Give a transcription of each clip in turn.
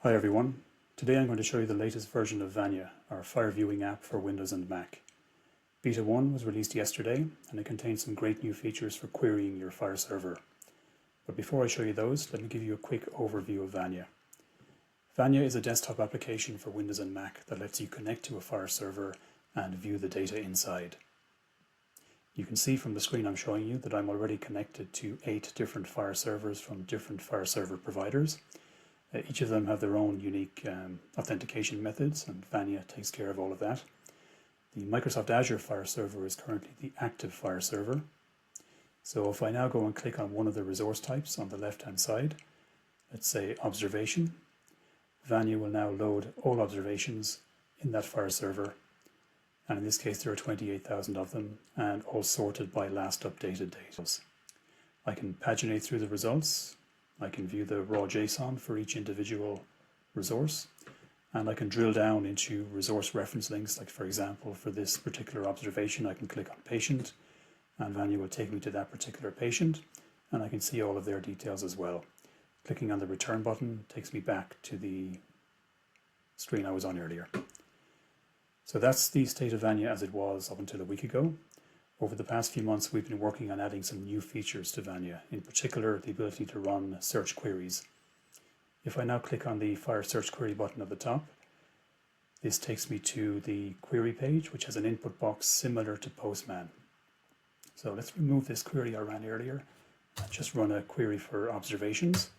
Hi everyone. Today I'm going to show you the latest version of Vanya, our FHIR viewing app for Windows and Mac. Beta 1 was released yesterday and it contains some great new features for querying your FHIR server. But before I show you those, let me give you a quick overview of Vanya. Vanya is a desktop application for Windows and Mac that lets you connect to a FHIR server and view the data inside. You can see from the screen I'm showing you that I'm already connected to 8 different FHIR servers from different FHIR server providers. Each of them have their own unique authentication methods, and Vanya takes care of all of that. The Microsoft Azure FHIR server is currently the active FHIR server. So if I now go and click on one of the resource types on the left-hand side, let's say observation, Vanya will now load all observations in that FHIR server. And in this case, there are 28,000 of them, and all sorted by last updated date. I can paginate through the results. I can view the raw JSON for each individual resource, and I can drill down into resource reference links. Like for example, for this particular observation, I can click on patient, and Vanya will take me to that particular patient, and I can see all of their details as well. Clicking on the return button takes me back to the screen I was on earlier. So that's the state of Vanya as it was up until a week ago. Over the past few months, we've been working on adding some new features to Vanya, in particular the ability to run search queries. If I now click on the FHIR search query button at the top, this takes me to the query page, which has an input box similar to Postman. So let's remove this query I ran earlier and just run a query for observations.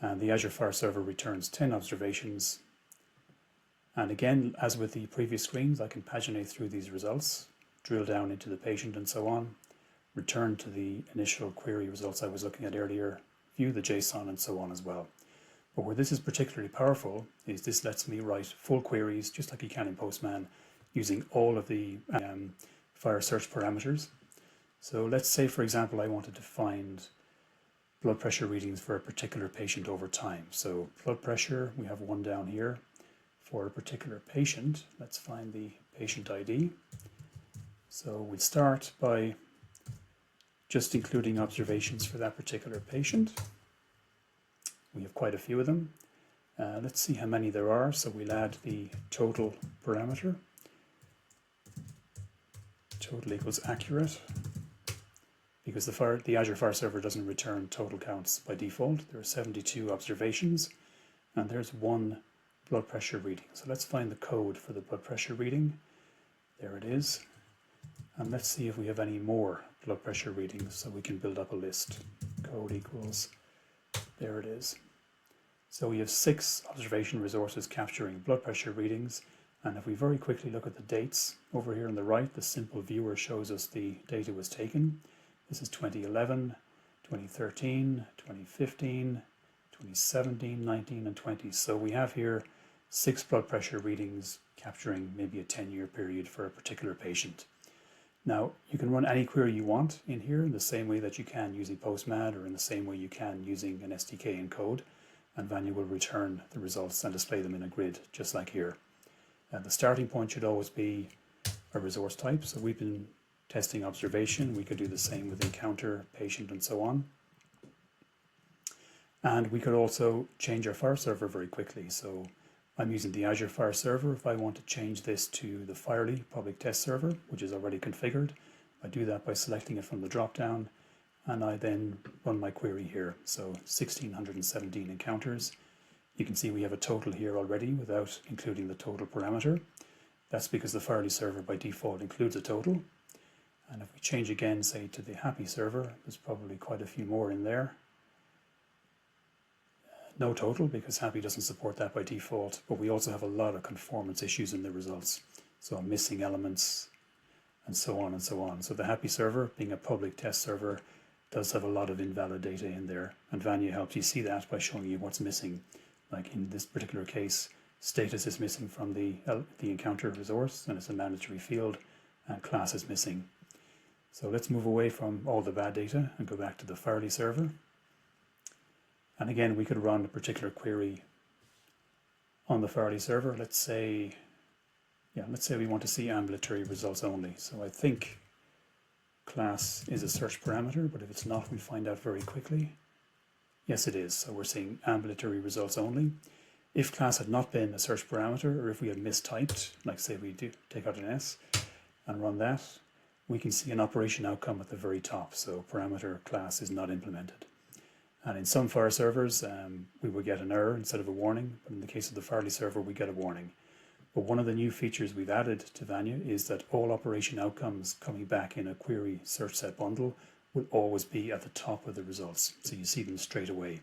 And the Azure FHIR server returns 10 observations. And again, as with the previous screens, I can paginate through these results, drill down into the patient and so on, return to the initial query results I was looking at earlier, view the JSON and so on as well. But where this is particularly powerful is this lets me write full queries, just like you can in Postman, using all of the FHIR search parameters. So let's say, for example, I wanted to find blood pressure readings for a particular patient over time. So blood pressure, we have one down here. For a particular patient, let's find the patient ID. So we'll start by just including observations for that particular patient. We have quite a few of them. Let's see how many there are. So we'll add the total parameter. Total equals accurate. Because the Azure FHIR server doesn't return total counts by default. There are 72 observations, and there's one blood pressure reading. So let's find the code for the blood pressure reading. There it is. And let's see if we have any more blood pressure readings so we can build up a list. Code equals, there it is. So we have 6 observation resources capturing blood pressure readings. And if we very quickly look at the dates, over here on the right, the simple viewer shows us the data was taken. This is 2011, 2013, 2015, 2017, 19, and 20. So we have here 6 blood pressure readings capturing maybe a 10-year period for a particular patient. Now, you can run any query you want in here in the same way that you can using Postman, or in the same way you can using an SDK in code, and Vanya will return the results and display them in a grid, just like here. The starting point should always be a resource type. So we've been testing observation. We could do the same with encounter, patient, and so on. And we could also change our FHIR server very quickly. So I'm using the Azure FHIR server. If I want to change this to the FHIR public test server, which is already configured, I do that by selecting it from the drop-down, and I then run my query here. So 1,617 encounters. You can see we have a total here already without including the total parameter. That's because the FHIR server by default includes a total. And if we change again, say, to the happy server, there's probably quite a few more in there. No total, because Happy doesn't support that by default, but we also have a lot of conformance issues in the results. So missing elements, and so on and so on. So the Happy server, being a public test server, does have a lot of invalid data in there. And Vanya helps you see that by showing you what's missing. Like in this particular case, status is missing from the encounter resource, and it's a mandatory field, and class is missing. So let's move away from all the bad data and go back to the FHIR server. And again, we could run a particular query on the FHIR server. Let's say we want to see ambulatory results only. So I think class is a search parameter, but if it's not, we'll find out very quickly. Yes, it is. So we're seeing ambulatory results only. If class had not been a search parameter, or if we had mistyped, like say we do take out an S and run that, we can see an operation outcome at the very top. So parameter class is not implemented. And in some FHIR servers, we will get an error instead of a warning. But in the case of the Farley server, we get a warning. But one of the new features we've added to Vanya is that all operation outcomes coming back in a query search set bundle will always be at the top of the results. So you see them straight away.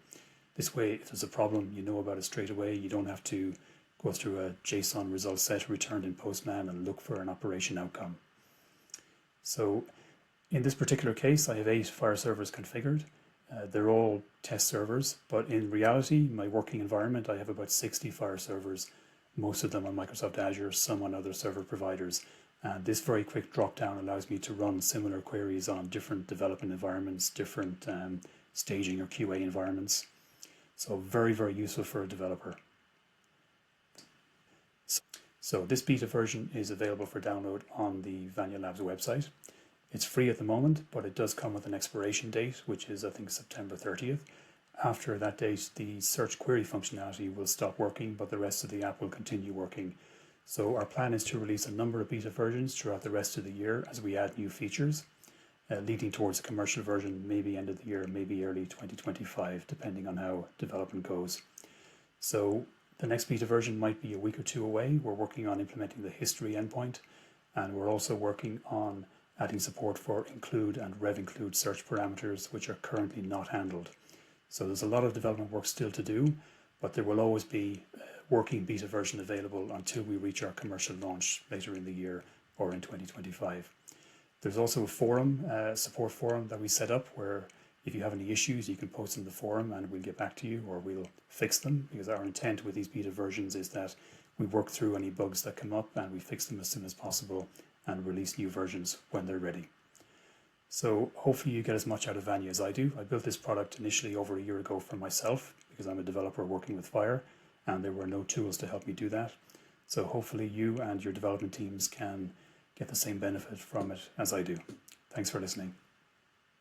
This way, if there's a problem, you know about it straight away. You don't have to go through a JSON result set returned in Postman and look for an operation outcome. So in this particular case, I have 8 FHIR servers configured. They're all test servers, but in reality, my working environment, I have about 60 FHIR servers, most of them on Microsoft Azure, some on other server providers. And this very quick drop down allows me to run similar queries on different development environments, different staging or QA environments. So very, very useful for a developer. So this beta version is available for download on the Vanya Labs website. It's free at the moment, but it does come with an expiration date, which is I think September 30th. After that date, the search query functionality will stop working, but the rest of the app will continue working. So our plan is to release a number of beta versions throughout the rest of the year as we add new features, leading towards a commercial version, maybe end of the year, maybe early 2025, depending on how development goes. So the next beta version might be a week or two away. We're working on implementing the history endpoint, and we're also working on adding support for include and rev-include search parameters, which are currently not handled. So there's a lot of development work still to do, but there will always be a working beta version available until we reach our commercial launch later in the year or in 2025. There's also a forum, support forum that we set up where if you have any issues, you can post in the forum and we'll get back to you or we'll fix them, because our intent with these beta versions is that we work through any bugs that come up and we fix them as soon as possible and release new versions when they're ready. So hopefully you get as much out of Vanya as I do. I built this product initially over a year ago for myself because I'm a developer working with FHIR and there were no tools to help me do that. So hopefully you and your development teams can get the same benefit from it as I do. Thanks for listening.